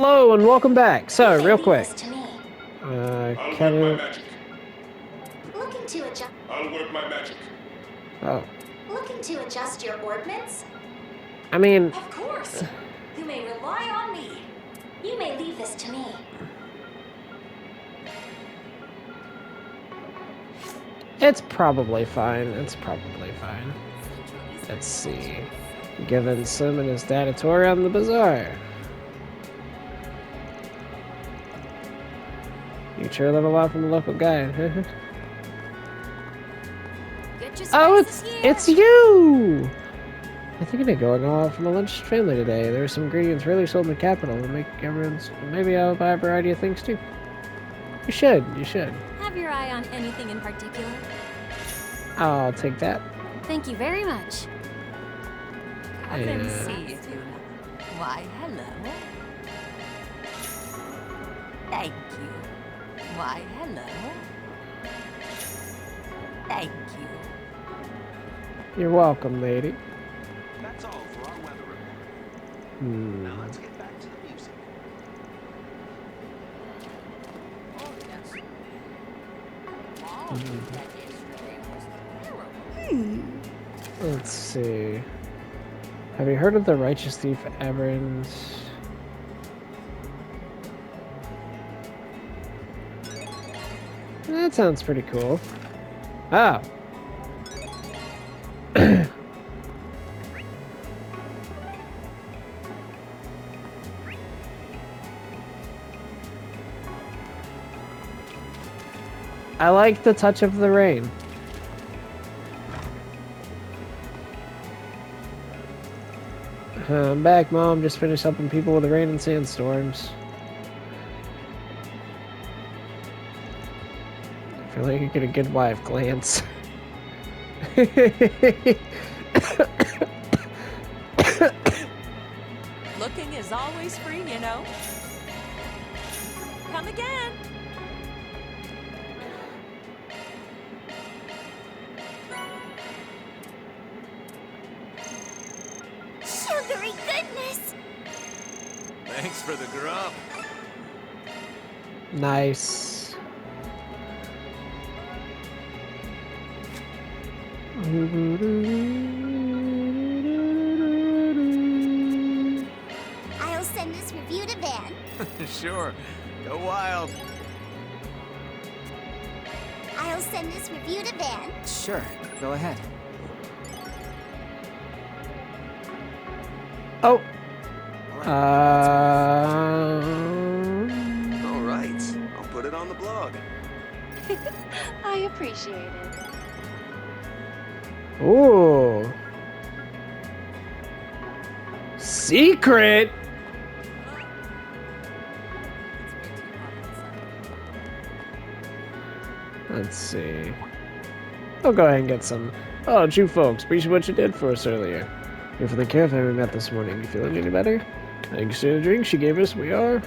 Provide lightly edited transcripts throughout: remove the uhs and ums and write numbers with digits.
Hello and welcome back. So, You may real leave quick, this to me. I'll can work my we? magic. Looking to adjust. I'll work my magic. Oh, Looking to adjust your ordnance? I mean, Of course. You may rely on me. You may leave this to me. it's probably fine. It's probably fine. Let's see. Given Slim and his dad a tour around the bazaar. You sure learn a lot from the local guide. Oh, it's you! I think I'm going all out from the lunch family today. There's some ingredients really sold in the capital to make everyone's. Maybe I'll buy a variety of things too. You should. You should. Have your eye on anything in particular? I'll take that. Thank you very much. Come and Yeah. see you. Why, hello. Thank you. Why, hello. Thank you. You're welcome, lady. That's all for our weather report. Hmm. Now let's get back to the music. Oh, yes. Oh, that is very Let's see. Have you heard of the righteous thief Aberrant? That sounds pretty cool. Oh. I like the touch of the rain. I'm back, Mom. Just finished helping people with the rain and sandstorms. I feel like you get a good wife glance. Looking is always free, you know. Come again. Sugary goodness! Thanks for the grub. Nice. I'll send this review to Van. Sure. Go wild. I'll send this review to Van. Sure, go ahead. Oh. All right. I'll put it on the blog. I appreciate it. Ooh. Secret. Let's see. I'll go ahead and get some. Oh, it's you folks. Appreciate what you did for us earlier. Here for the care family we met this morning. You feeling any better? Thanks to the drink she gave us, we are.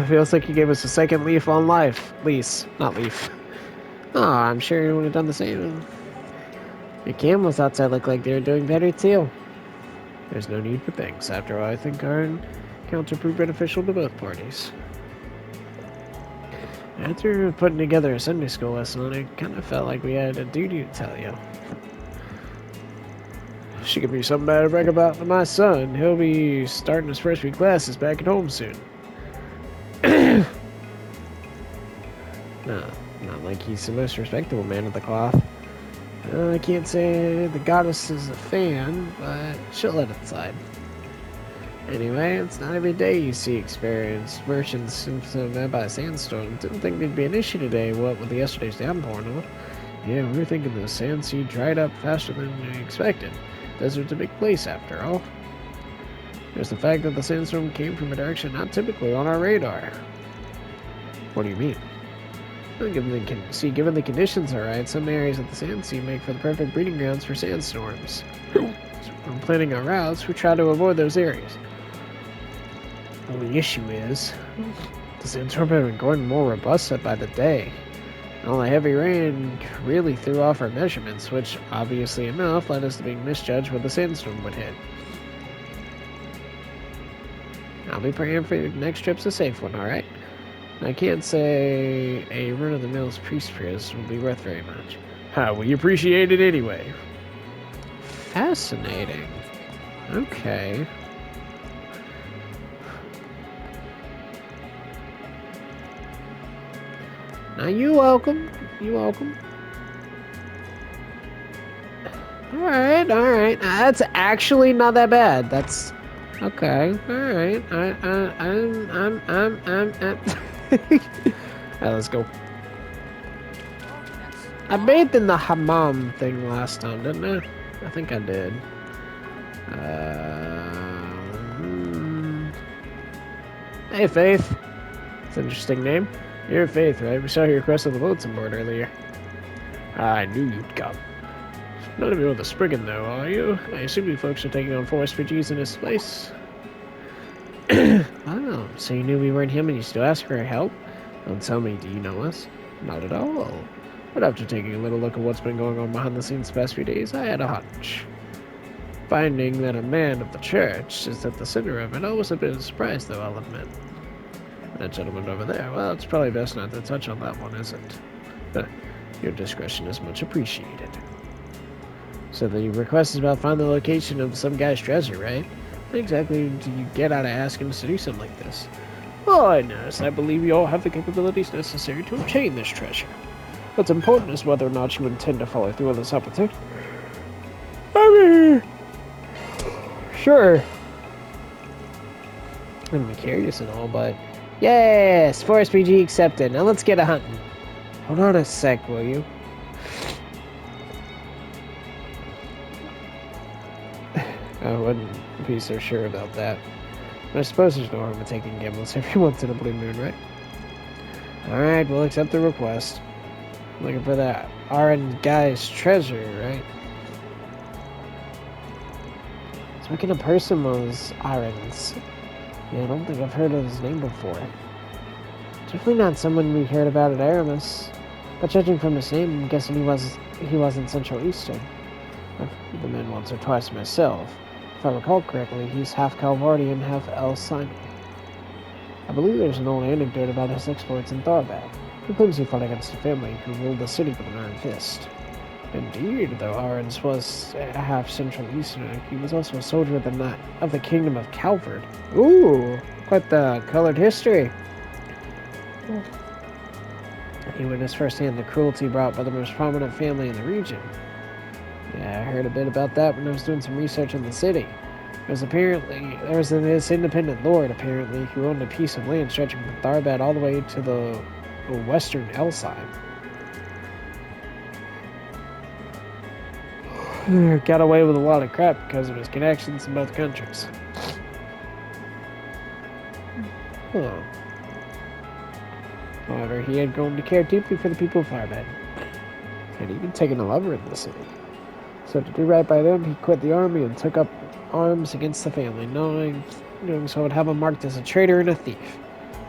Feels like you gave us a second leaf on life. Lease, not leaf. Oh, I'm sure you would have done the same. Your camels outside look like they're doing better too. There's no need for thanks. After all, I think our encounter proved beneficial to both parties. After putting together a Sunday school lesson, I kind of felt like we had a duty to tell you. She could be something bad to brag about to my son. He'll be starting his first week classes back at home soon. No, not like he's the most respectable man of the cloth. I can't say the goddess is a fan, but she'll let it slide. Anyway, it's not every day you see experienced merchants met by a sandstorm. Didn't think there'd be an issue today, what with yesterday's downpour and all. Yeah, we were thinking the sand sea dried up faster than we expected. Desert's a big place after all. There's the fact that the sandstorm came from a direction not typically on our radar. What do you mean? Well, given the conditions are right, some areas of the sand sea make for the perfect breeding grounds for sandstorms. So when planning our routes, we try to avoid those areas. Only issue is, the sandstorm had been growing more robust by the day. All the heavy rain really threw off our measurements, which, obviously enough, led us to being misjudged where the sandstorm would hit. I'll be praying for your next trip's a safe one, alright? I can't say a run-of-the-mills priest priest will be worth very much. How we appreciate it anyway. Fascinating. Okay. Now you welcome. You welcome. Alright, alright. That's actually not that bad. That's okay. Alright. I'm Alright, let's go. I bathed in the hammam thing last time, didn't I? I think I did. Hey, Faith. It's an interesting name. You're Faith, right? We saw you across on the bulletin board earlier. I knew you'd come. None of you are the Spriggan, though, are you? I assume you folks are taking on 4 refugees in this place. Oh, so you knew we weren't him and you still ask for our help? Don't tell me, do you know us? Not at all. But after taking a little look at what's been going on behind the scenes the past few days, I had a hunch. Finding that a man of the church is at the center of it, I was a bit surprised, though, I'll admit. That gentleman over there, well, it's probably best not to touch on that one, isn't it? Your discretion is much appreciated. So the request is about finding the location of some guy's treasure, right? What exactly do you get out of asking us to do something like this? Well, I notice I believe you all have the capabilities necessary to obtain this treasure. What's important is whether or not you intend to follow through on this opportunity. I mean, sure. I'm curious and all, but yes, 4SPG accepted. Now let's get a hunting. Hold on a sec, will you? I wouldn't be so sure about that. But I suppose there's no harm in taking gambles every once in a blue moon, right? Alright, we'll accept the request. Looking for that Aaron guy's treasure, right? Speaking of Persimos Aaron's. Yeah, I don't think I've heard of his name before. Definitely not someone we heard about at Aramis. But judging from his name, I'm guessing he wasn't Central Eastern. I've been once or twice myself. If I recall correctly, he's half Calvardian, half El Simon. I believe there's an old anecdote about his exploits in Tharbad. He claims he fought against a family who ruled the city with an iron fist. Indeed, though Arens was half Central Eastern, he was also a soldier of the Kingdom of Calvard. Ooh, quite the colored history. He witnessed firsthand the cruelty brought by the most prominent family in the region. Yeah, I heard a bit about that when I was doing some research in the city. There was this independent lord, apparently, who owned a piece of land stretching from Tharbad all the way to the western Elsheim. Got away with a lot of crap because of his connections in both countries. Huh. However, he had grown to care deeply for the people of Tharbad, and even taken a lover in the city. So to do right by them, he quit the army and took up arms against the family, knowing so it would have him marked as a traitor and a thief.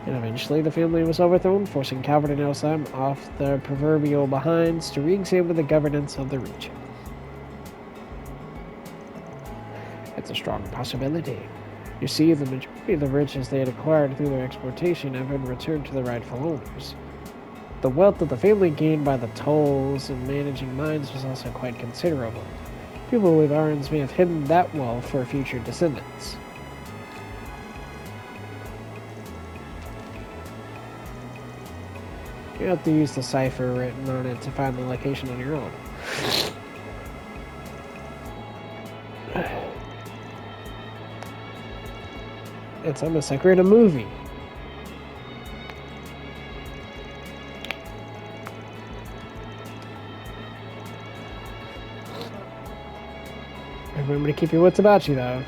And eventually the family was overthrown, forcing Calvard and Elsheim off their proverbial behinds to re-examine the governance of the region. It's a strong possibility. You see, the majority of the riches they had acquired through their exportation have been returned to the rightful owners. The wealth that the family gained by the tolls and managing mines was also quite considerable. People with Arens may have hidden that wealth for future descendants. You have to use the cipher written on it to find the location on your own. It's almost like we're in a movie. Remember to keep your wits about you, though.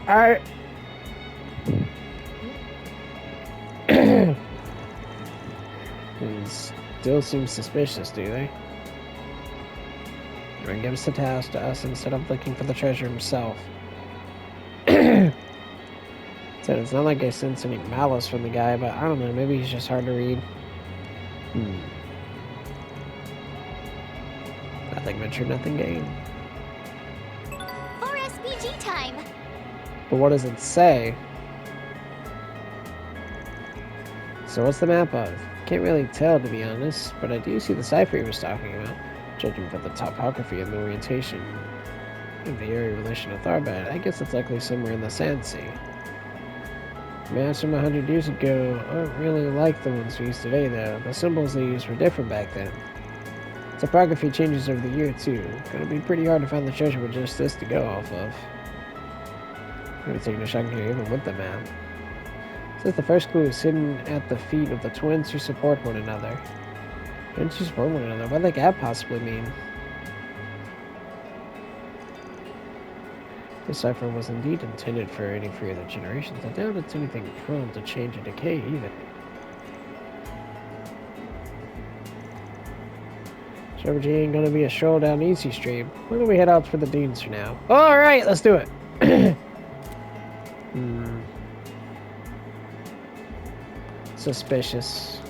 Alright. These still seem suspicious, do they? Or gives the task to us instead of looking for the treasure himself. Said it's not like I sense any malice from the guy, but I don't know, maybe he's just hard to read. Nothing ventured, nothing gained. For SPG time. But what does it say? So what's the map of? Can't really tell, to be honest, but I do see the cipher he was talking about, judging from the topography and the orientation of the area relation to Tharbad. I guess it's likely somewhere in the Sand Sea. Maps from 100 years ago aren't really like the ones we use today, though. The symbols they used were different back then. Topography changes over the year, too. Gonna be pretty hard to find the treasure with just this to go off of. Gonna take a shot here, even with the map. Says the first clue is hidden at the feet of the twins who support one another. Twins who support one another? What does that possibly mean? This cipher was indeed intended for any further generations. I doubt it's anything prone to change or decay either. Trevor G ain't gonna be a stroll down Easy Street. Why don't we head out for the Deans for now? Alright, let's do it! Suspicious.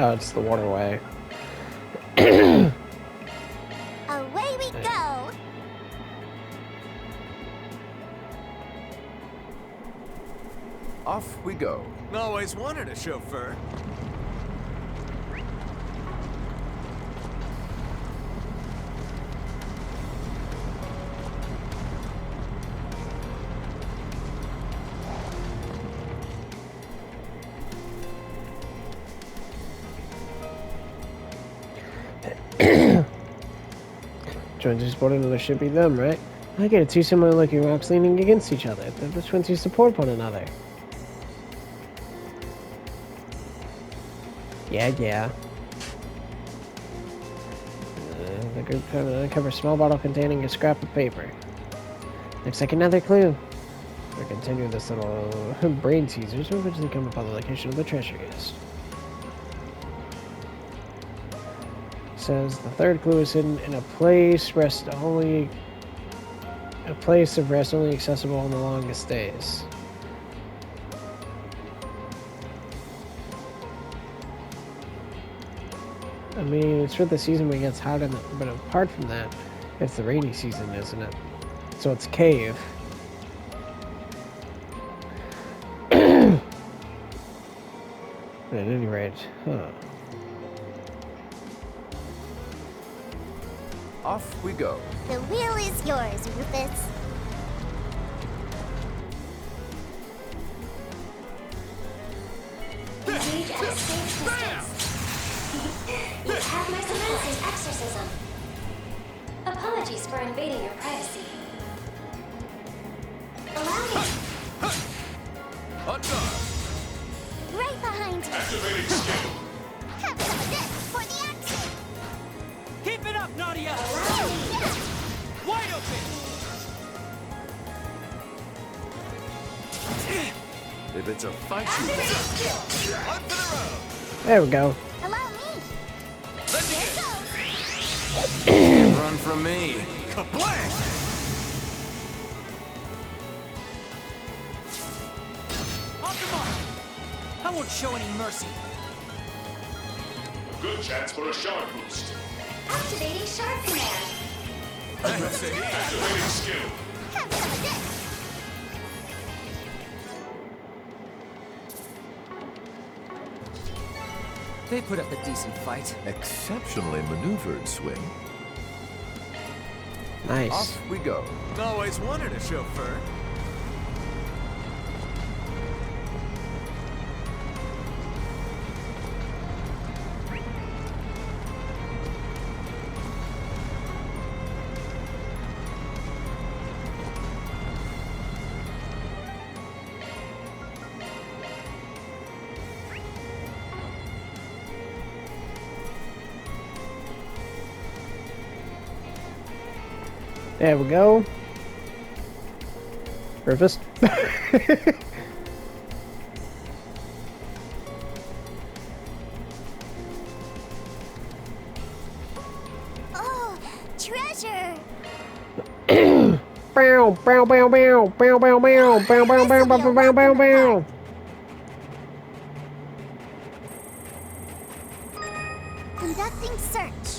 Oh, it's the waterway. Away we go. Off we go. Always wanted a chauffeur. Twins who support another should be them, right? I get it. Two similar looking rocks leaning against each other. They're the twins who support one another. Yeah. The group uncovers a small bottle containing a scrap of paper. Looks like another clue. We're continuing this little brain teasers. We'll eventually come upon the location of the treasure is. Says the third clue is hidden in a place of rest only accessible on the longest days. I mean, it's for the season when it gets hot, but apart from that, it's the rainy season, isn't it? So it's cave. At any rate, huh. Off we go. The wheel is yours, Rufus. Engage at a safe distance. You have my suppressive exorcism. Apologies for invading your privacy. Allow me. On guard. Right behind you. Activating skill. Have some of this for the action. Keep it up, Nadia! Allow me. Wide open! If it's a fight, you one for the road. There we go. Allow me. Let's Here get goes. run from me. Kablam! Off the mark! I won't show any mercy. Good chance for a shard boost. Activating Shard Command. Activating skill. Have some of this. They put up a decent fight. Exceptionally maneuvered, Swing. Nice. Off we go. Always wanted a chauffeur. There we go. Rufus. treasure. Bow, bow, bow, bow, bow, bow, bow, bow, bow, bow, bow, bow, bow, bow, bow. Conducting search.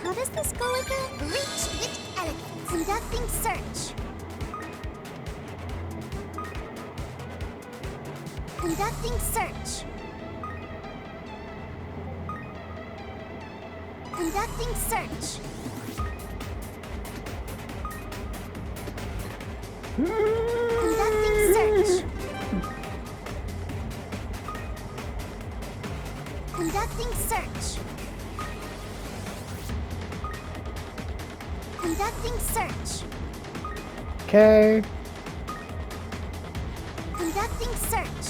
How does this go again? Reach with elegance. Conducting search. Conducting search. Conducting search. Conducting search. Conducting search. Conducting search. Okay. Conducting search.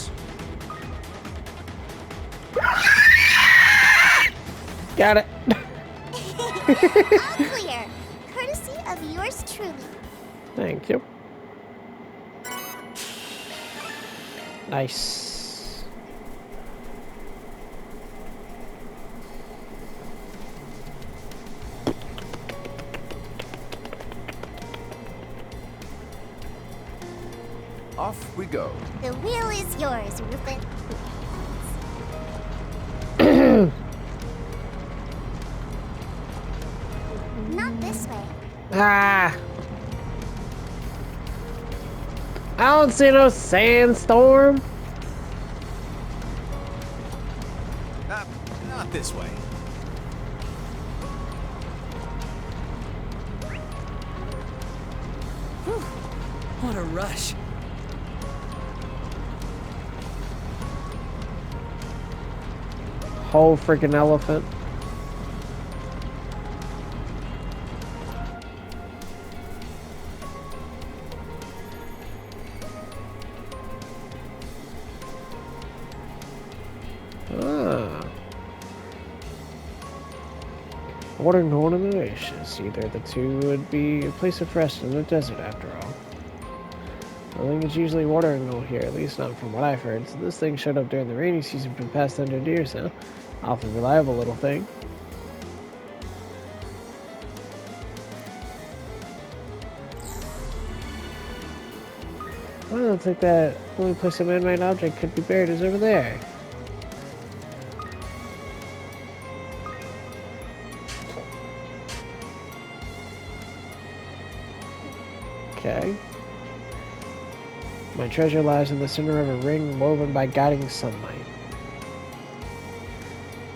Got it. All clear. Courtesy of yours truly. Thank you. Nice. Off we go. The wheel is yours, Rufus. Not this way. Ah. I don't see no sandstorm. Not this way. What a rush. Whole freaking elephant. Ah. Water going in the oasis. Either the two would be a place of rest in the desert after all. I think it's usually watering hole here, at least not from what I've heard. So this thing showed up during the rainy season for the past 100 years now. Awfully reliable little thing. Well, it looks like that only place a man-made object could be buried is over there. Okay. My treasure lies in the center of a ring woven by guiding sunlight.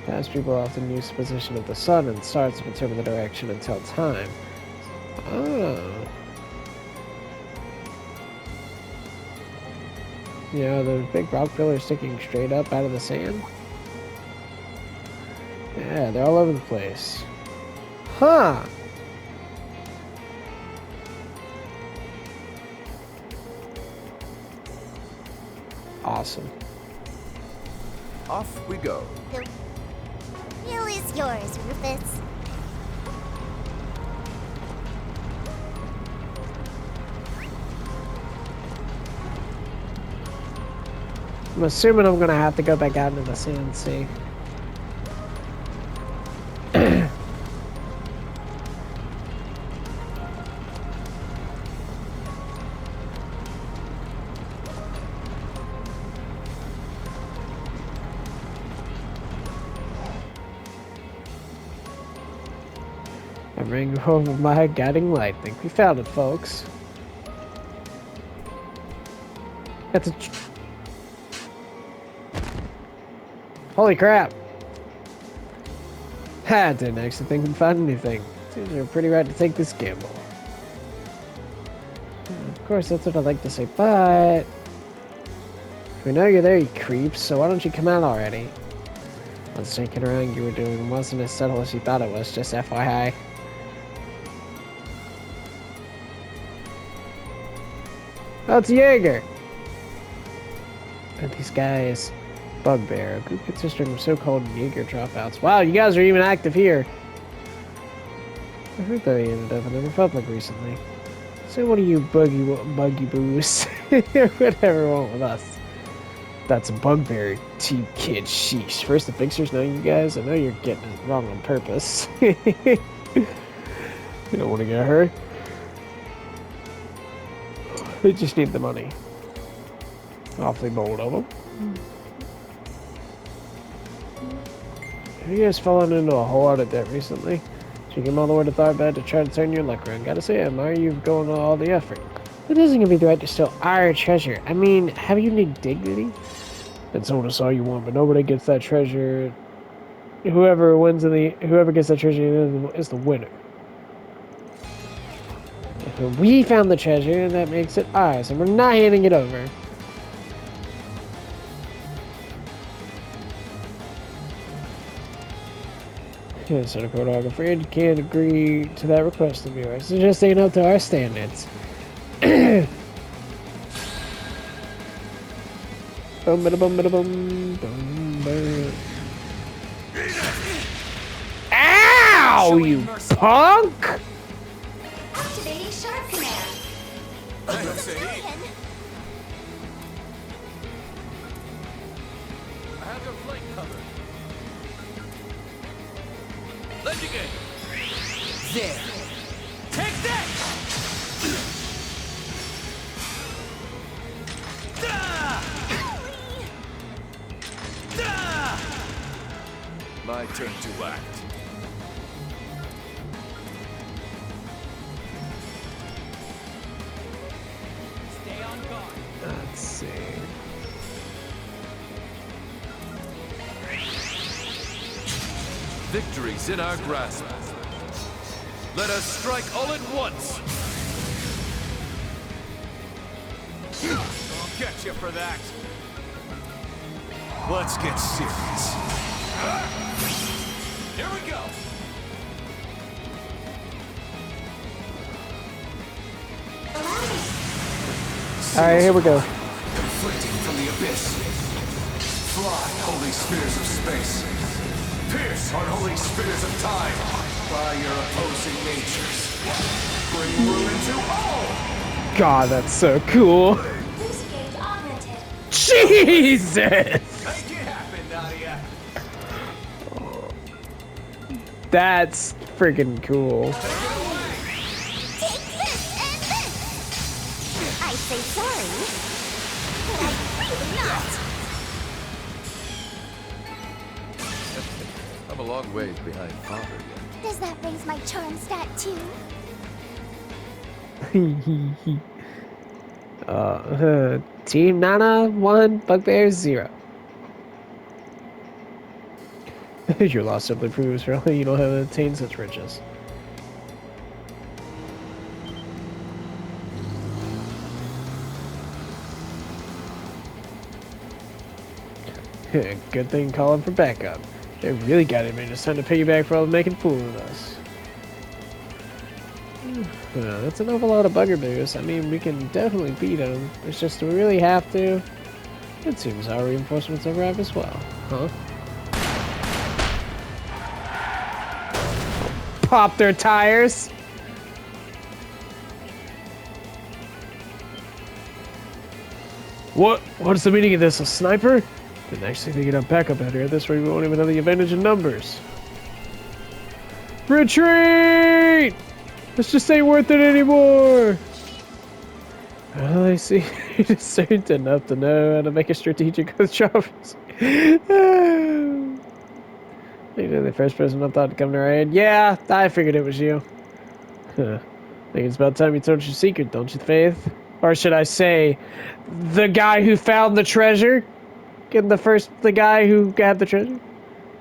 Past people often use the position of the sun and stars to determine the direction and tell time. Oh. You know, those big rock pillars sticking straight up out of the sand? Yeah, they're all over the place. Huh! Awesome. Off we go. The wheel is yours, Rufus. I'm assuming I'm gonna have to go back out into the sea and see. A ring over my guiding light. Think we found it, folks. That's a. Holy crap! Ha! Didn't actually think we'd find anything. Seems you're pretty right to take this gamble. Of course, that's what I'd like to say, but we know you're there, you creeps. So why don't you come out already? That sneaking around you were doing wasn't as subtle as you thought it was. Just FYI. Oh, it's Jaeger! And these guys, Bugbear, a group consisting of so-called Jaeger dropouts. Wow, you guys are even active here. I heard that he ended up in the Republic recently. So what do you buggy boos, whatever want with us? That's a bugbear, Team Kid. Sheesh. First the fixers, now you guys. I know you're getting it wrong on purpose. You don't want to get hurt. They just need the money. Awfully bold of them. Have you guys fallen into a whole lot of debt recently? So you came all the way to Tharbad to try to turn your luck around. Gotta say, I admire you going to all the effort. It isn't gonna be the right to steal our treasure. I mean, have you any dignity? It's almost all you want, but nobody gets that treasure. Whoever gets that treasure is the winner. If we found the treasure, that makes it ours, and we're not handing it over. Yes, Senator Dog, I'm afraid you can't agree to that request of yours. It just ain't up to our standards. Bum, bada, bum, bada, bum, bum, bum. Ow, you punk! Activating Sharp Command. Thanks, Eddie. I have your flank covered. Let's begin. There. Take that! My turn to act. Stay on guard. Let's see. Victory's in our grasp. Let us strike all at once. I'll get you for that. Let's get serious. Here we go. Alright, here we go. Conflicting from the abyss. Fly, holy spears of space. Pierce, unholy spears of time. By your opposing natures. Bring ruin to all. God, that's so cool. Boost gauge augmented. Jesus! Make it happen, Nadia. That's freaking cool. Take this and this! I say sorry, but I really not. I'm a long ways behind Father yet. Does that raise my charm stat too? Team Nana 1, Bugbear 0. Your loss simply proves really you don't have attained such riches. Good thing calling for backup. They really got it, man. It's time to pay you back for all the making fool of us. That's an awful lot of buggerboos. I mean, we can definitely beat them. It's just we really have to. It seems our reinforcements arrive as well, huh? Pop their tires. What's the meaning of this? A sniper? Didn't actually think you'd have backup out here. This way we won't even have the advantage in numbers. Retreat! This just ain't worth it anymore. Well, I see you discerned enough to know how to make a strategic withdrawal. You're the first person I thought to come to our aid. Yeah, I figured it was you. Huh. I think it's about time you told your secret, don't you, Faith? Or should I say, the guy who found the treasure? The guy who got the treasure?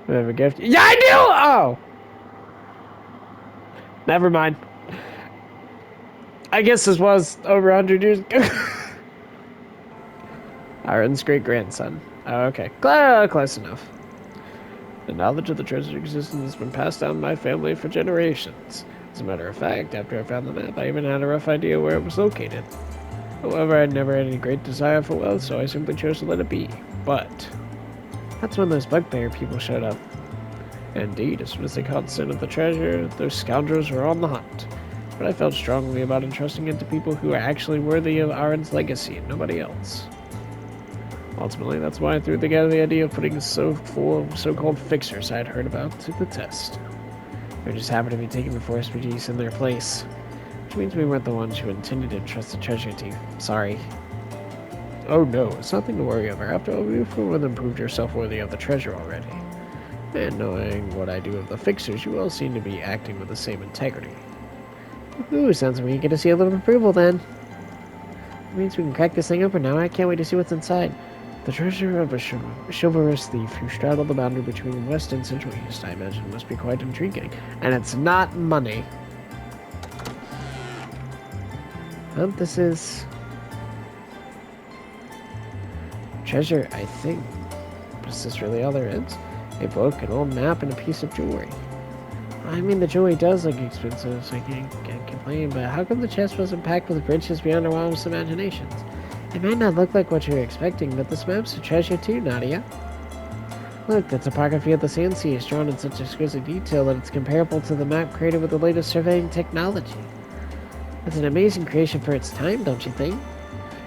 Whatever gift. Yeah, I knew! Oh! Never mind. I guess this was over 100 years ago. Aaron's great-grandson. Oh, okay. Close enough. The knowledge of the treasure's existence has been passed down in my family for generations. As a matter of fact, after I found the map, I even had a rough idea where it was located. However, I never had any great desire for wealth, so I simply chose to let it be. But that's when those bugbear people showed up. Indeed, as soon as they caught scent of the treasure, those scoundrels were on the hunt. But I felt strongly about entrusting it to people who are actually worthy of Aaron's legacy and nobody else. Ultimately, that's why I threw together the idea of putting so-called fixers I'd heard about to the test. We just happened to be taking the Force Regice in their place, which means we weren't the ones who intended to trust the treasure team. Sorry. Oh no, it's nothing to worry over. After all, you've more than proved yourself worthy of the treasure already. And knowing what I do of the fixers, you all seem to be acting with the same integrity. Ooh, sounds like we get to see a little approval then. It means we can crack this thing open now. I can't wait to see what's inside. The treasure of a chivalrous thief who straddled the boundary between West and Central East, I imagine, must be quite intriguing. And it's not money. Well, this is... treasure, I think. Is this really all there is? A book, an old map, and a piece of jewelry. I mean, the jewelry does look expensive, so I can't complain, but how come the chest wasn't packed with riches beyond our wildest imaginations? It might not look like what you're expecting, but this map's a treasure too, Nadia. Look, the topography of the Sand Sea is drawn in such exquisite detail that it's comparable to the map created with the latest surveying technology. It's an amazing creation for its time, don't you think?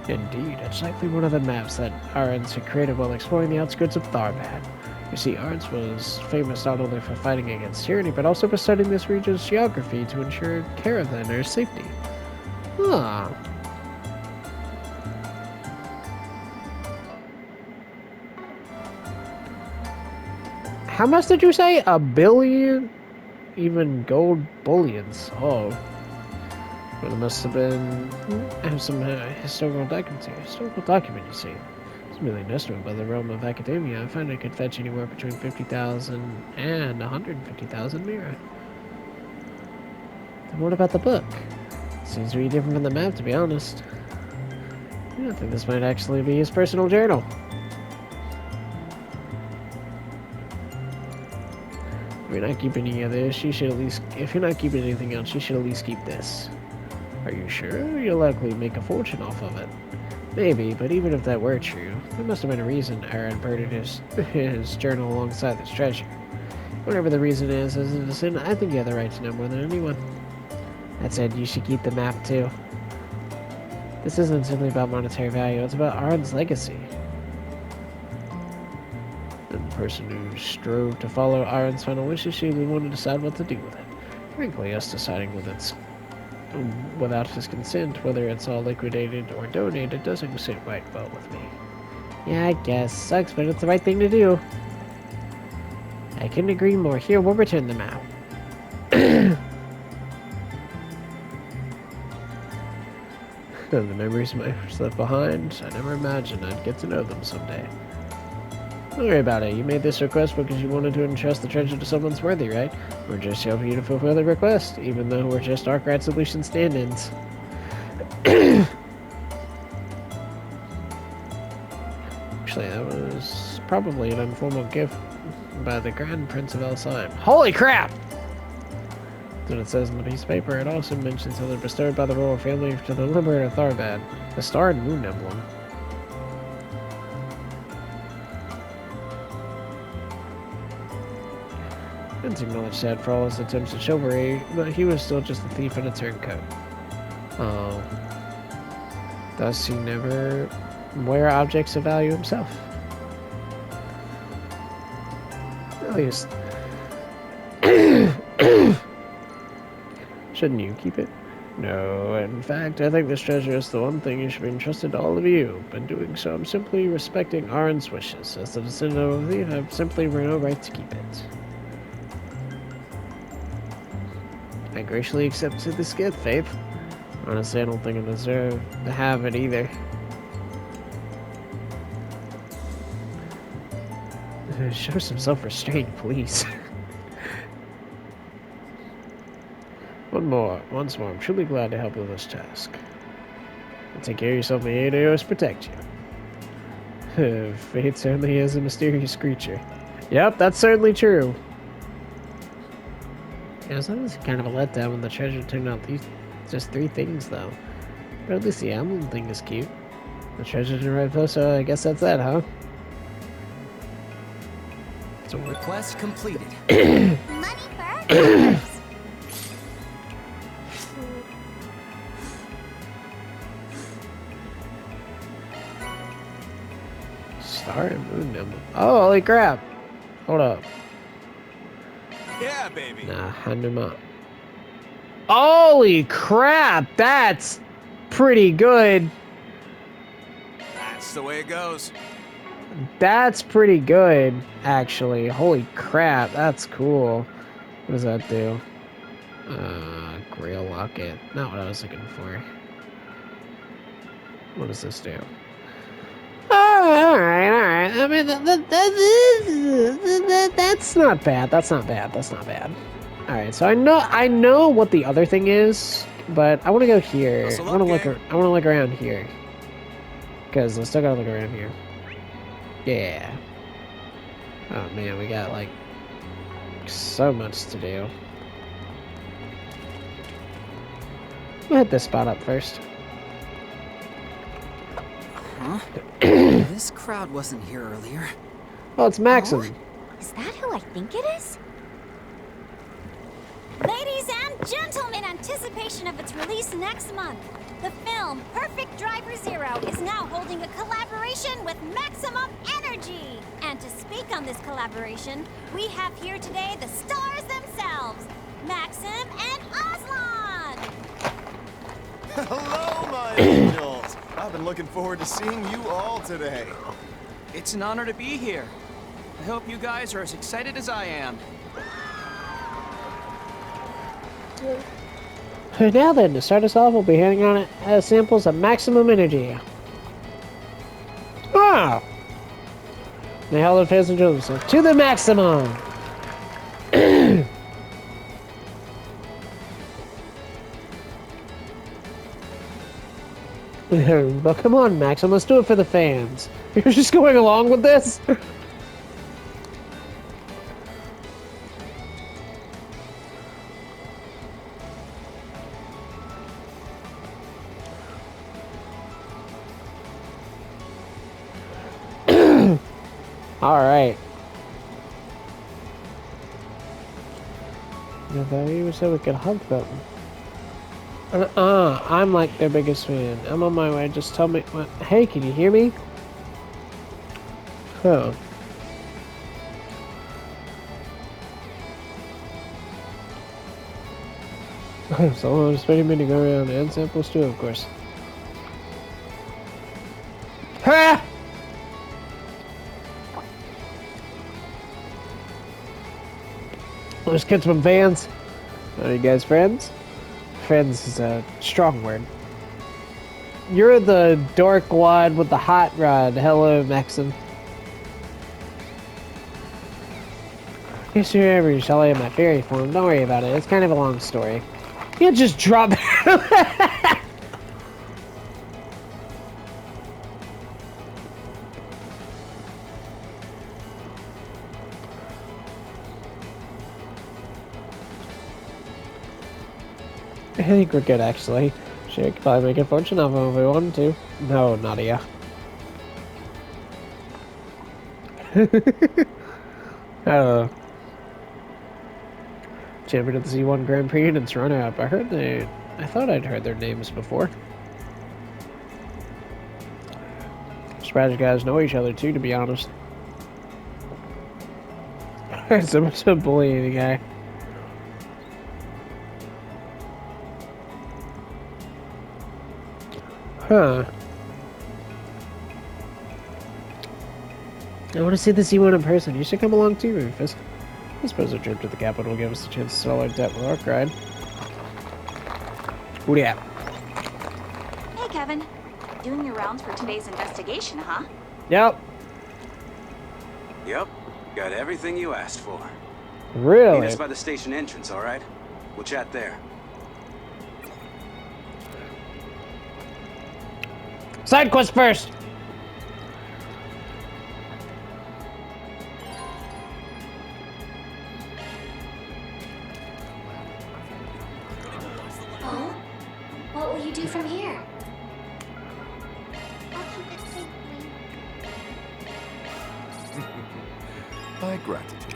Indeed, it's likely one of the maps that Arons had created while exploring the outskirts of Tharbad. You see, Arons was famous not only for fighting against tyranny, but also for studying this region's geography to ensure caravanners' safety. Ah. How much did you say? 1 billion? Even gold bullions. Oh. Well, it must have been some historical document, you see. It's really an estimate by the realm of academia. I find it could fetch anywhere between 50,000 and 150,000 Mira. Then what about the book? Seems really different from the map, to be honest. I think this might actually be his personal journal. If you're not keeping any of this, you should at least... if you're not keeping anything else, you should at least keep this. Are you sure? You'll likely make a fortune off of it. Maybe, but even if that were true, there must have been a reason Aaron buried his journal alongside this treasure. Whatever the reason is, as a citizen, I think you have the right to know more than anyone. That said, you should keep the map too. This isn't simply about monetary value, it's about Aaron's legacy. And the person who strove to follow Aaron's final wishes should be one to decide what to do with it. Frankly, us deciding without his consent, whether it's all liquidated or donated, doesn't sit right well with me. Yeah, I guess. Sucks, but it's the right thing to do. I couldn't agree more. Here, we'll return the map. The memories might have left behind. I never imagined I'd get to know them someday. Don't worry about it. You made this request because you wanted to entrust the treasure to someone worthy, right? We're just helping you to fulfill the request, even though we're just Arkwright Solution stand-ins. Actually, that was probably an informal gift by the Grand Prince of El'Sime. Holy crap! That's what it says on the piece of paper. It also mentions how they're bestowed by the royal family to the liberator Tharbad, the star and moon emblem. Vince acknowledged that for all his attempts at chivalry, but he was still just a thief and a turncoat. Thus he never wear objects of value himself. At least. Shouldn't you keep it? No, in fact, I think this treasure is the one thing you should be entrusted to all of you. But in doing so, I'm simply respecting Aaron's wishes. As the descendant of the thief, I have simply no right to keep it. I graciously accepted this gift, Faith. Honestly, I don't think I deserve to have it either. Show some self-restraint, please. Once more, I'm truly glad to help with this task. And take care of yourself, may Aidos protect you. Fate certainly is a mysterious creature. Yep, that's certainly true. Yeah, so that was kind of a letdown when the treasure turned out just 3 things, though. But at least the emblem thing is cute. The treasure's in the right place, so I guess that's that, huh? So request completed. Money first. Star and moon emblem. Oh, holy crap! Hold up. Yeah, baby. Nah, Hanuma. Holy crap! That's pretty good. That's the way it goes. That's pretty good, actually. Holy crap, that's cool. What does that do? Grail Locket. Not what I was looking for. What does this do? Alright. I mean, that's not bad. That's not bad. That's not bad. Alright, so I know what the other thing is, but I want to go here. I want to look around here. Because I still gotta look around here. Yeah. Oh man, we got like so much to do. We'll hit this spot up first. Huh? This crowd wasn't here earlier. Oh, it's Maxim. Is that who I think it is? Ladies and gentlemen, in anticipation of its release next month, the film Perfect Driver Zero is now holding a collaboration with Maximum Energy. And to speak on this collaboration, we have here today the stars themselves, Maxim and Aslan. Hello, my angels. I've been looking forward to seeing you all today. It's an honor to be here. I hope you guys are as excited as I am. Now then, to start us off, we'll be handing out samples of Maximum Energy. Ah! May all the fans enjoy themselves to the maximum! But come on, Maxim, let's do it for the fans. You're just going along with this? Alright. I thought you said we could hug them. I'm like their biggest fan. I'm on my way. Just tell me what. Hey, can you hear me? Huh. So I'm expecting me to go around and samples too, of course. Ha! Let's get some fans. Are you guys friends? Friends is a strong word. You're the dork wad with the hot rod. Hello, Maxim. Yes, you're ever shall I have my fairy form. Don't worry about it. It's kind of a long story. You just drop I think we're good, actually. Sure, could probably make a fortune off of if we wanted to. No, Nadia. I don't know. Champion of the Z1 Grand Prix and its runner-up. I thought I'd heard their names before. Surprised you guys know each other too, to be honest. Someone's been bullying the guy. Huh. I want to see the Z1 in person. You should come along too, Rufus. I suppose a trip to the capital will give us a chance to sell our debt with our ride. Ooh, yeah. Hey, Kevin. Doing your rounds for today's investigation, huh? Yep. Yep. Got everything you asked for. Really? Meet us by the station entrance, all right? We'll chat there. Side quest first! Oh? What will you do from here? I'll keep it safe, Wayne. My gratitude.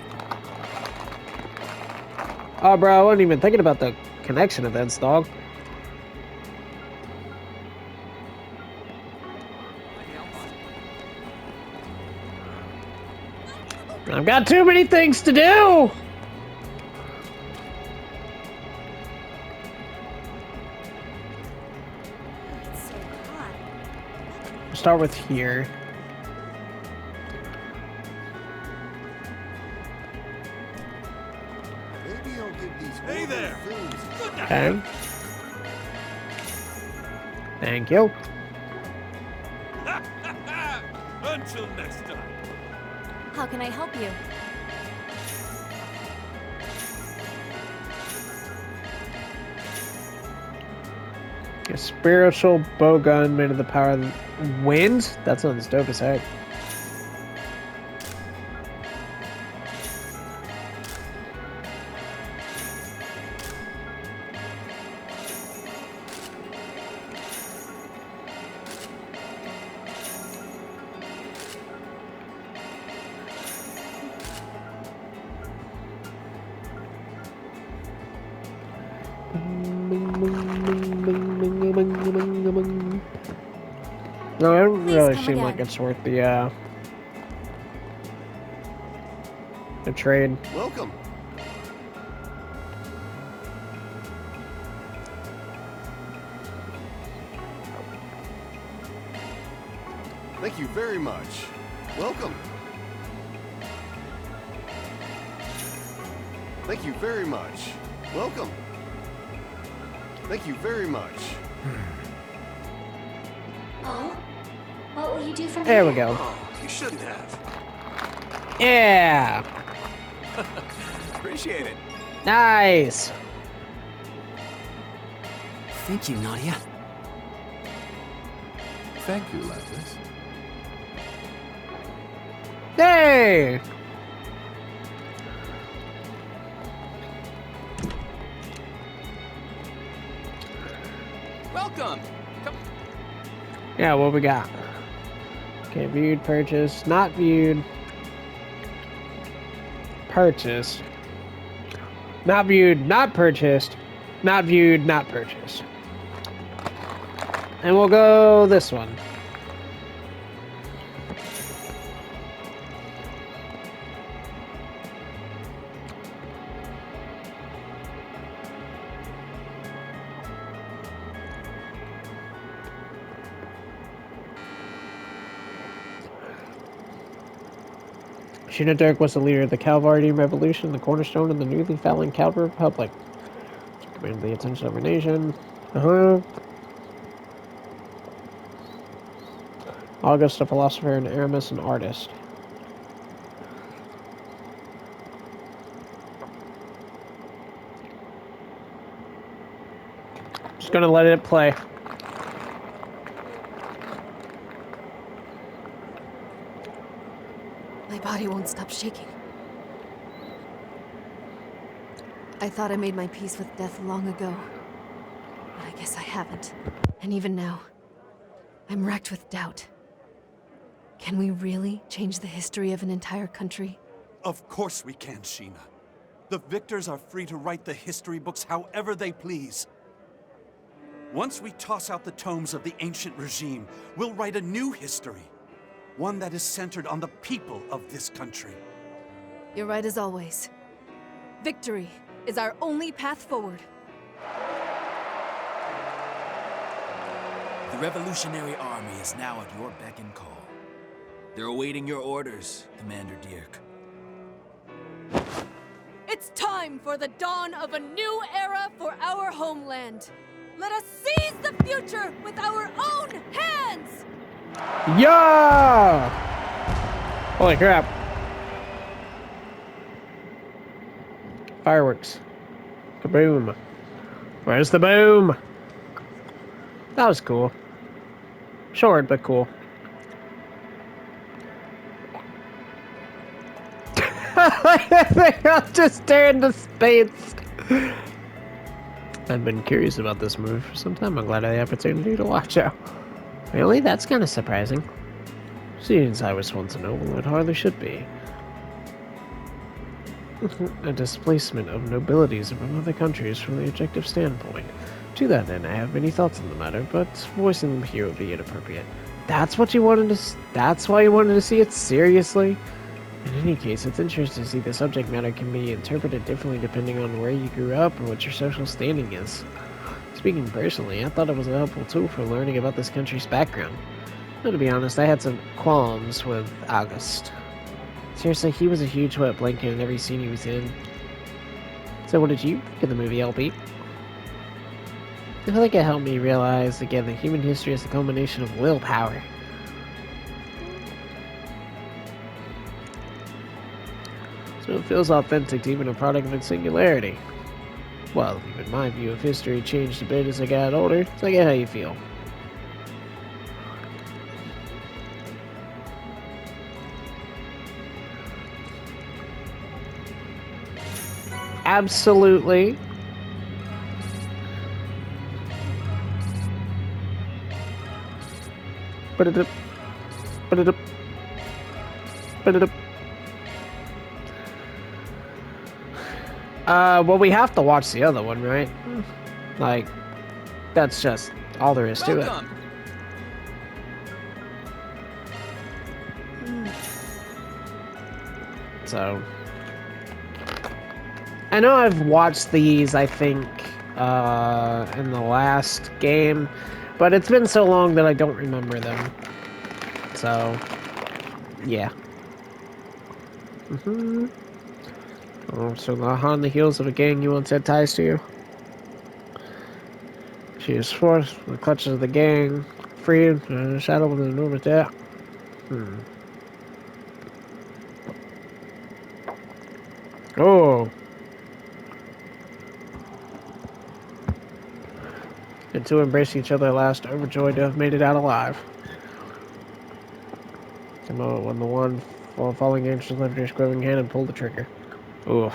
Oh, bro, I wasn't even thinking about the connection events, dog. I've got too many things to do! It's so hot. Start with here. Maybe I'll give these Hey there. things. Okay. Thank you. Until next time. How can I help you? A spiritual bowgun made of the power of the wind? That sounds dope as heck. No, it doesn't Please really come seem like again. it's worth the trade. Welcome. Thank you very much. Welcome. Thank you very much. Welcome. Thank you very much. Oh? What will you do from There here? we go. Oh, you shouldn't have. Yeah! Appreciate it. Nice! Thank you, Nadia. Thank you, Lapis. Hey! Welcome. Come. Yeah, what we got? Okay, viewed, purchased, not viewed. Purchased. Not viewed, not purchased. Not viewed, not purchased. And we'll go this one. Sheena Dirk was the leader of the Calvardian Revolution, the cornerstone of the newly founding Calvar Republic. She commanded the attention of her nation. August, a philosopher, and Aramis, an artist. Just gonna let it play. My body won't stop shaking. I thought I made my peace with death long ago. But I guess I haven't. And even now, I'm racked with doubt. Can we really change the history of an entire country? Of course we can, Sheena. The victors are free to write the history books however they please. Once we toss out the tomes of the ancient regime, we'll write a new history. One that is centered on the people of this country. You're right as always. Victory is our only path forward. The Revolutionary Army is now at your beck and call. They're awaiting your orders, Commander Dirk. It's time for the dawn of a new era for our homeland. Let us seize the future with our own hands! Yeah! Holy crap. Fireworks. Kaboom. Where's the boom? That was cool. Short, but cool. They're all just staring into space. I've been curious about this movie for some time. I'm glad I had the opportunity to watch it. Really? That's kind of surprising. Since I was once a noble, it hardly should be. A displacement of nobilities from other countries from the objective standpoint. To that end, I have many thoughts on the matter, but voicing them here would be inappropriate. That's what you wanted to... That's why you wanted to see it? Seriously? In any case, it's interesting to see the subject matter can be interpreted differently depending on where you grew up or what your social standing is. Speaking personally, I thought it was a helpful tool for learning about this country's background. Though to be honest, I had some qualms with August. Seriously, he was a huge wet blanket in every scene he was in. So what did you think of the movie, LP? I feel like it helped me realize again that human history is a culmination of willpower. So it feels authentic to even a product of its singularity. Well, even my view of history changed a bit as I got older, so I get how you feel. Absolutely. Put it up. Put it up. Put it up. Well, we have to watch the other one, right? Like, that's just all there is to it. So, I know I've watched these, I think, in the last game, but it's been so long that I don't remember them. So, yeah. Oh, so on the heels of a gang you once had ties to. She is forced from the clutches of the gang, freed from the shadow of the enormous death. Oh. And two embrace each other at last, overjoyed to have made it out alive. The moment when the one falling angel lifted his quivering hand and pulled the trigger. Oof.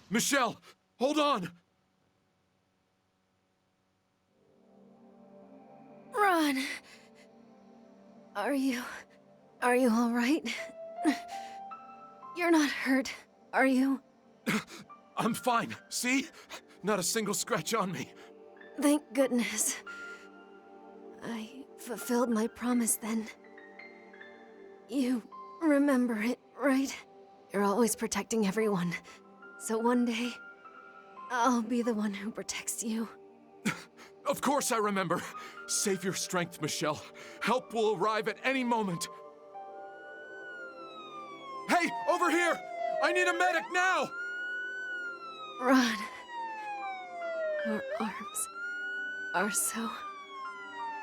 Michelle, hold on! Ron! Are you all right? You're not hurt, are you? I'm fine, see? Not a single scratch on me. Thank goodness. I fulfilled my promise then. You remember it, right? You're always protecting everyone. So one day, I'll be the one who protects you. Of course I remember. Save your strength, Michelle. Help will arrive at any moment. Hey, over here! I need a medic now! Ron, your arms are so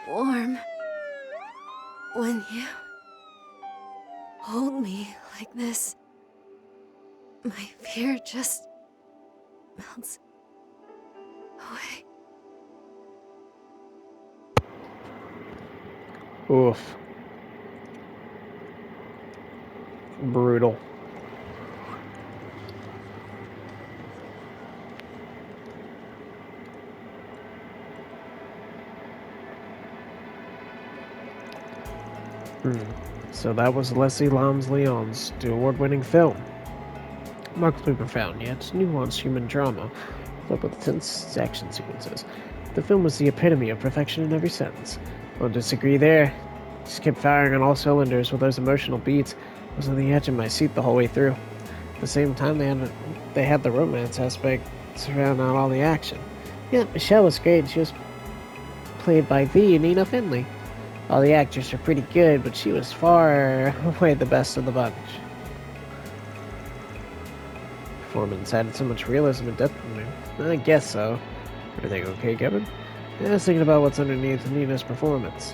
warm when you hold me like this. My fear just melts away. Oof. Brutal. So that was Leslie Lams-Lyon's award-winning film. Remarkably profound, yet nuanced human drama, filled with tense action sequences. The film was the epitome of perfection in every sense. Won't disagree there. Just kept firing on all cylinders with those emotional beats. I was on the edge of my seat the whole way through. At the same time, they had the romance aspect surrounding all the action. Yeah, Michelle was great. She was played by the Nina Finley. All the actors were pretty good, but she was far away the best of the bunch. Performance added so much realism and depth to me. I guess so. Everything okay, Kevin? I was thinking about what's underneath Nina's performance.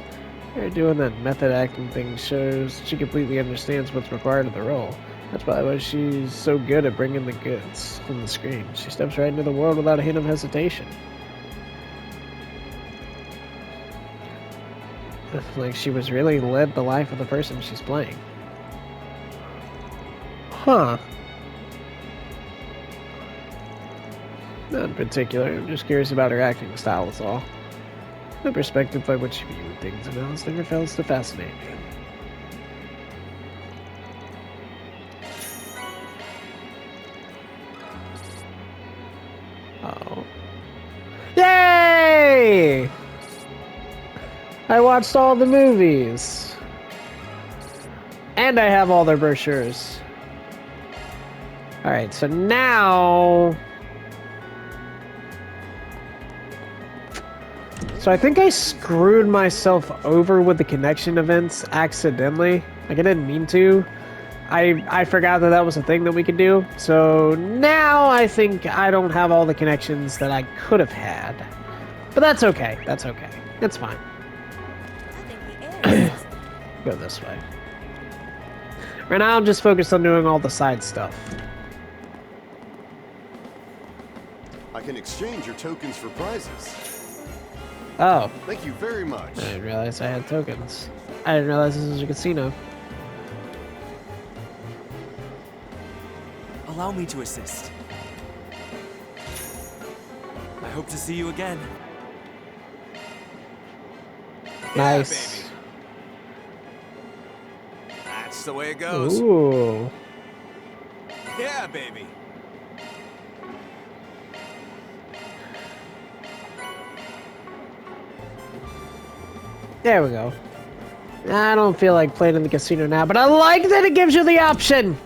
Her doing that method acting thing shows she completely understands what's required of the role. That's probably why she's so good at bringing the goods on the screen. She steps right into the world without a hint of hesitation. Like she was really led the life of the person she's playing. Huh. Not in particular, I'm just curious about her acting style is all. The perspective by which she viewed things and else never fails to fascinate me. Oh. Yay! I watched all the movies. And I have all their brochures. Alright, so now... So I think I screwed myself over with the connection events accidentally. Like, I didn't mean to. I forgot that that was a thing that we could do. So now I think I don't have all the connections that I could have had. But that's okay. That's okay. It's fine. Go this way. Right now I'm just focused on doing all the side stuff. I can exchange your tokens for prizes. Oh. Thank you very much. I didn't realize I had tokens. I didn't realize this was a casino. Allow me to assist. I hope to see you again. Nice. Yeah, baby. That's the way it goes. Ooh. Yeah, baby. There we go. I don't feel like playing in the casino now, but I like that it gives you the option.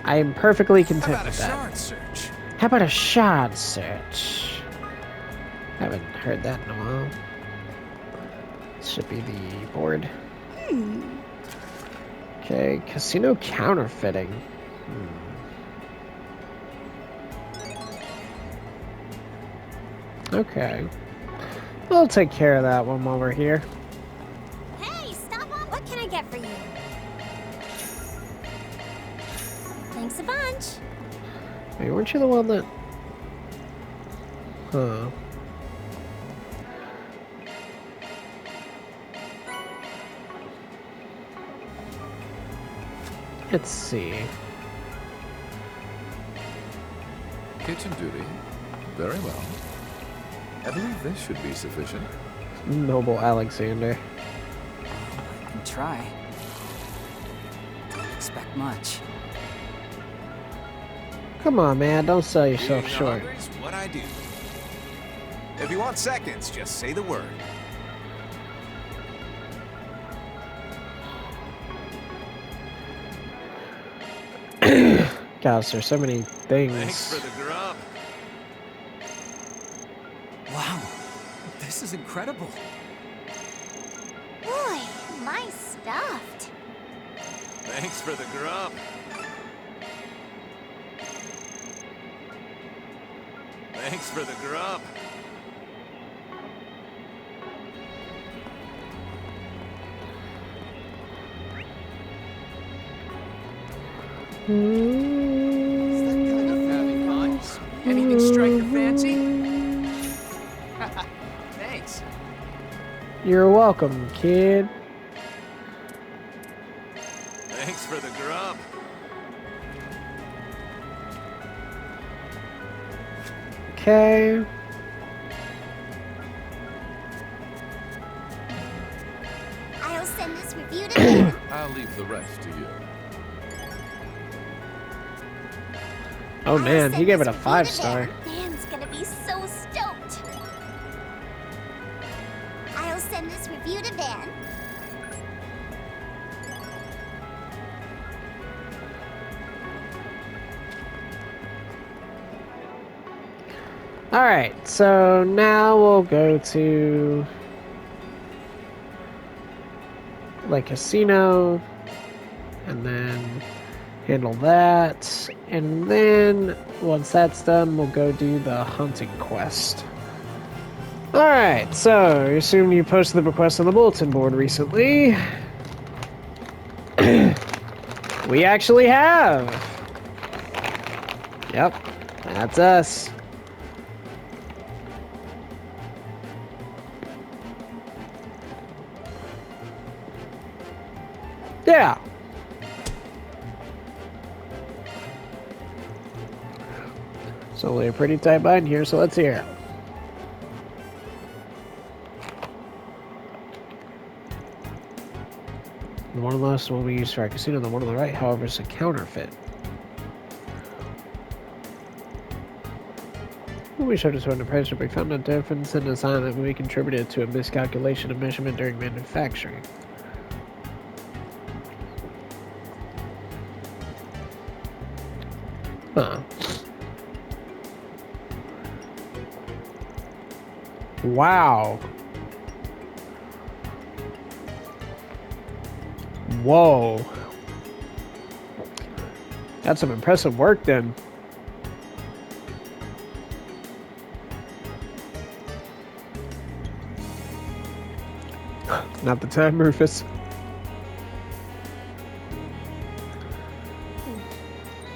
I am perfectly content with that. How about a shard search? How about a shard search? Haven't heard that in a while. This should be the board. Okay, casino counterfeiting. Okay. We'll take care of that one while we're here. Hey, stop on. What can I get for you? Thanks a bunch. Wait, weren't you the one that... Huh. Let's see. Kitchen duty. Very well. I believe this should be sufficient. Noble Alexander. I can try. Don't expect much. Come on, man. Don't sell yourself Being short. hungry is what I do. If you want seconds, just say the word. Gosh, there's so many things. Thanks for the grub. Wow, this is incredible. Boy, my stuffed. Thanks for the grub. Thanks for the grub. Is that kind of having fun? Anything strike your fancy? Thanks. You're welcome, kid. Thanks for the grub. Okay. I'll send this review to them. I'll leave the rest to you. Oh man, he gave it a 5-star. Dan's gonna be so stoked. I'll send this review to Van. Alright, so now we'll go to like casino and then handle that, and then once that's done we'll go do the hunting quest. Alright, so I assume you posted the request on the bulletin board recently. We actually have. Yep, that's us. Yeah. It's only a pretty tight bind here, so let's hear it. The one on the left will be used for our casino. The one on the right, however, is a counterfeit. When we showed us when the price we found a difference in design that we contributed to a miscalculation of measurement during manufacturing. Huh. Wow. Whoa. That's some impressive work then. Not the time, Rufus.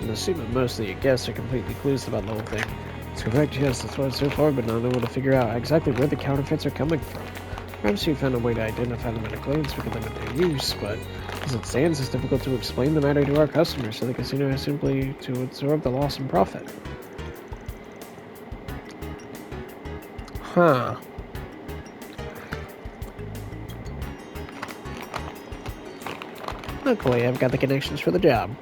I'm assuming most of your guests are completely clueless about the whole thing. It's correct, yes, that's why so far, but not able to figure out exactly where the counterfeits are coming from. Perhaps you found a way to identify them at a glance, we can limit their use, but as it stands, it's difficult to explain the matter to our customers, so the casino has simply to absorb the loss and profit. Huh. Luckily, I've got the connections for the job.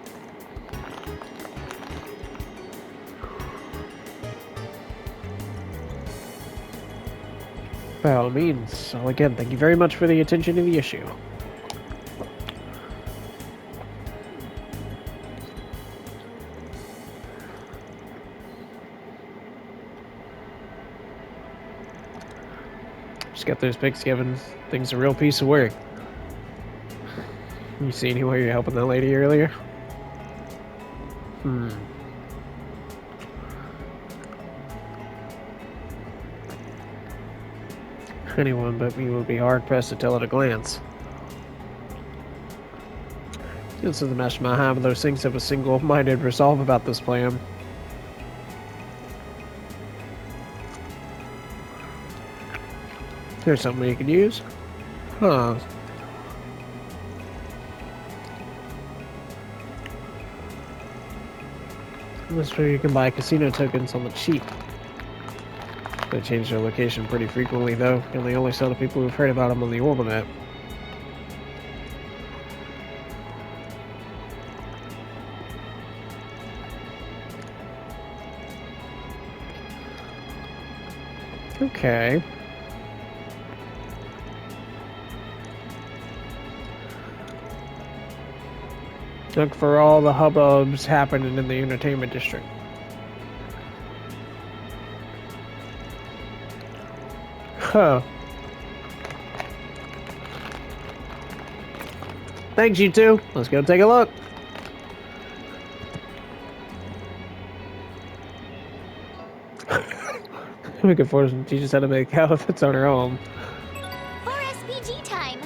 By all means. So again, thank you very much for the attention to the issue. Just got those pics, Kevin. Thing's a real piece of work. You see anywhere you're helping that lady earlier? Anyone but me would be hard-pressed to tell at a glance. This is the mesh my hand, those things have a single-minded resolve about this plan. Here's something you can use. Huh. This way you can buy casino tokens on the cheap. They change their location pretty frequently though, and they only sell to people who've heard about them on the Orbinet. Okay. Look for all the hubbubs happening in the entertainment district. Huh. Thanks, you two. Let's go take a look. We can force them to teach us how to make outfits on our own. For SPG time.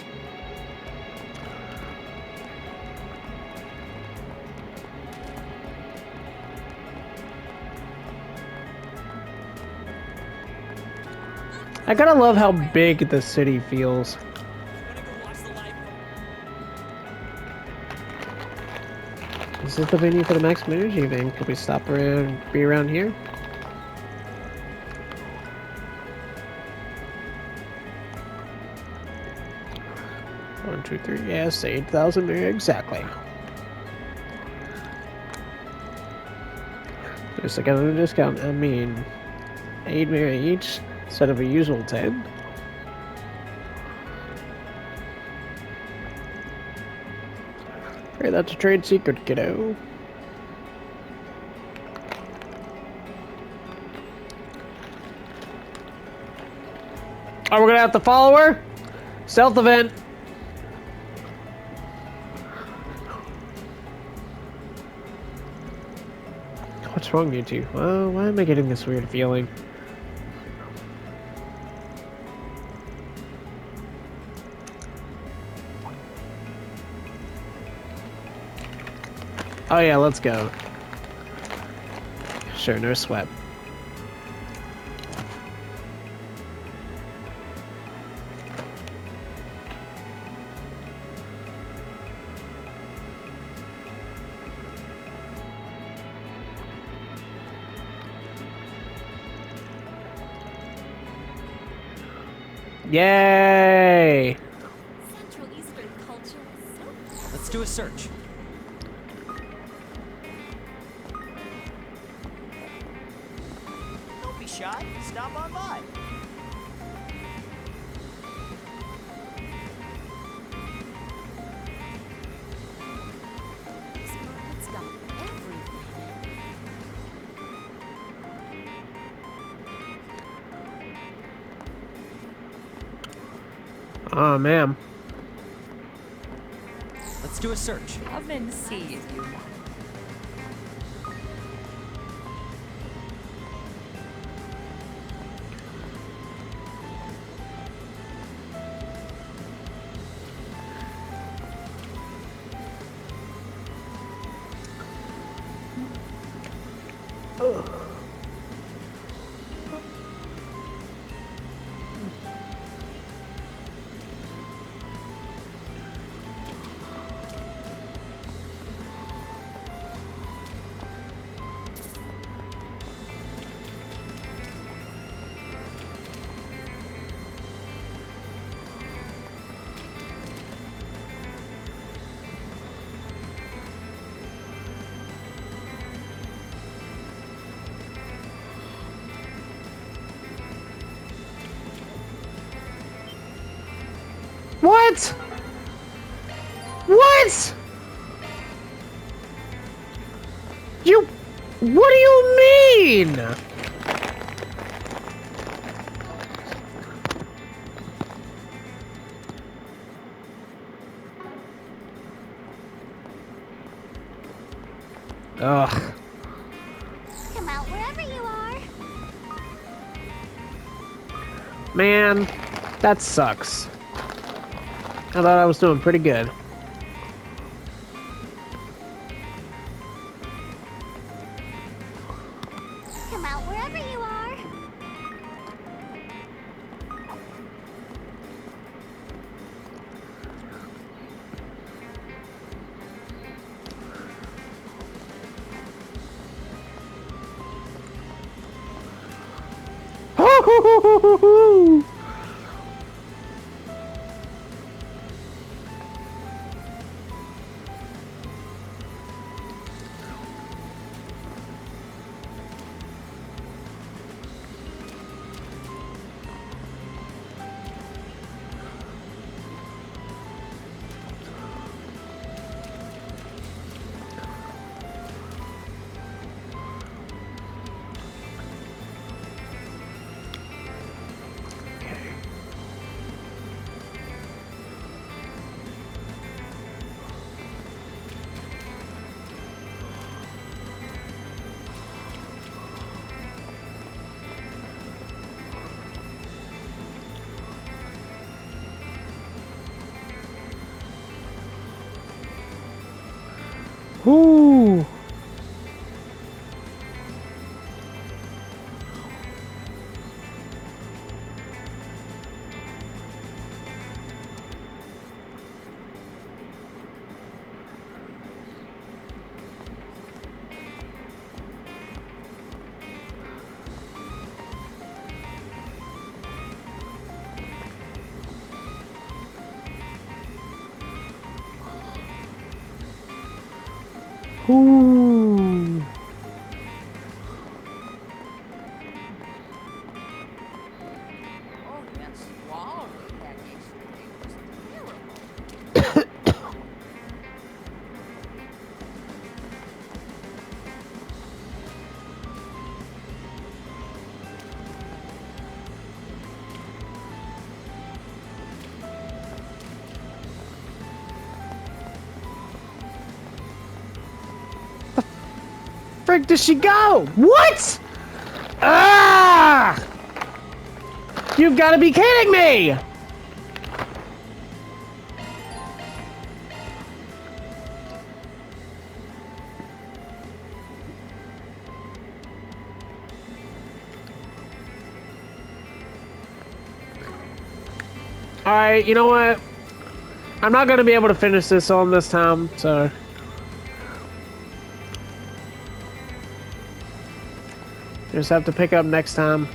I gotta love how big the city feels. Is this the venue for the Maximum Energy event? Could we stop around, be around here? One, two, three, yes, 8,000, exactly. Just like a discount, I mean, 8 mirror each instead of a usual 10. Hey, that's a trade secret, kiddo. Oh, we're gonna have to follow her? Stealth event. What's wrong, you two? Well, why am I getting this weird feeling? Oh yeah, let's go. Sure, no sweat. Yay! Central Eastern culture is so... Let's do a search. Don't be shy. Stop on by. This market's got everything. Oh, man. Let's do a search. Come and see if you want. What? What? You... What do you mean? Ugh. Come out wherever you are. Man, that sucks. I thought I was doing pretty good. Come out wherever you are. Ooh. Ooh. Oh, that swallow that yesterday was terrible. Where did she go? What? Ah! You've got to be kidding me! Alright, you know what? I'm not going to be able to finish this on this time, so... Just have to pick up next time.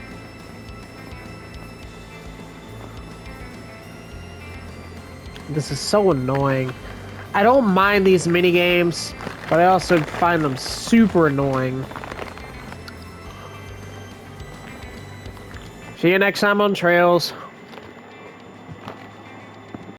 This is so annoying. I don't mind these mini games, but I also find them super annoying. See you next time on Trails.